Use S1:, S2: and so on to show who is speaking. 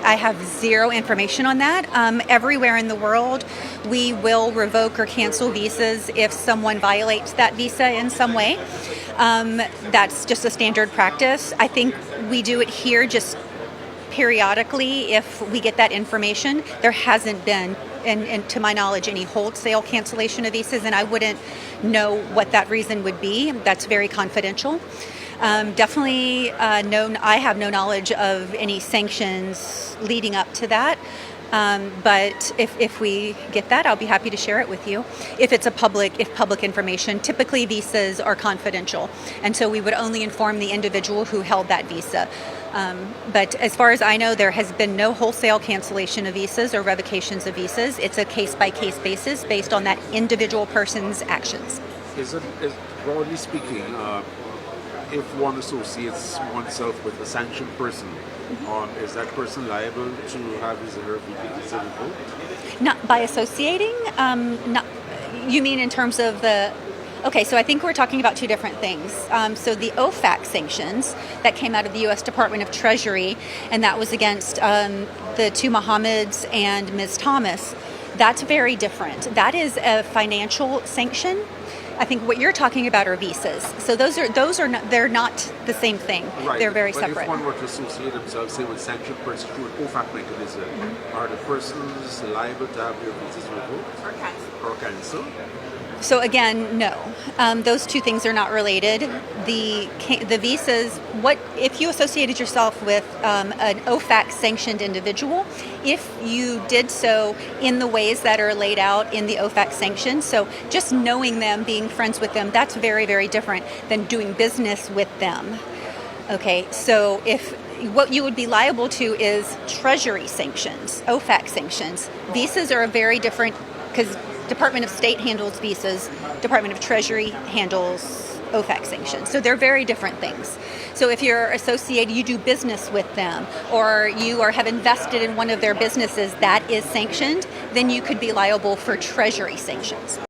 S1: I have zero information on that. Everywhere in the world, we will revoke or cancel visas if someone violates that visa in some way. That's just a standard practice. I think we do it here just periodically if we get that information. There hasn't been, and to my knowledge, any wholesale cancellation of visas, and I wouldn't know what that reason would be. That's very confidential. Definitely, I have no knowledge of any sanctions leading up to that. But if we get that, I'll be happy to share it with you. If public information, typically visas are confidential, and so we would only inform the individual who held that visa. But as far as I know, there has been no wholesale cancellation of visas or revocations of visas. It's a case-by-case basis based on that individual person's actions.
S2: Broadly speaking, if one associates oneself with a sanctioned person, is that person liable to have his or her visa revoked?
S1: Not by associating? You mean in terms of the... Okay, so I think we're talking about two different things. So the OFAC sanctions that came out of the U.S. Department of Treasury, and that was against the two Mohammeds and Ms. Thomas, that's very different. That is a financial sanction. I think what you're talking about are visas. So those are not, they're not the same thing.
S2: Right.
S1: They're very
S2: but
S1: separate.
S2: If one were to associate themselves, say, with sanctioned person through an OFAC mechanism, are the persons liable to have their visas revoked or cancelled?
S1: So again, no. Those two things are not related. The visas, if you associated yourself with an OFAC sanctioned individual, if you did so in the ways that are laid out in the OFAC sanctions, so just knowing them, being friends with them, that's very, very different than doing business with them. Okay, so what you would be liable to is Treasury sanctions, OFAC sanctions. Visas are a very different, because Department of State handles visas, Department of Treasury handles OFAC sanctions. So they're very different things. So if you're associated, you do business with them, or you have invested in one of their businesses that is sanctioned, then you could be liable for Treasury sanctions.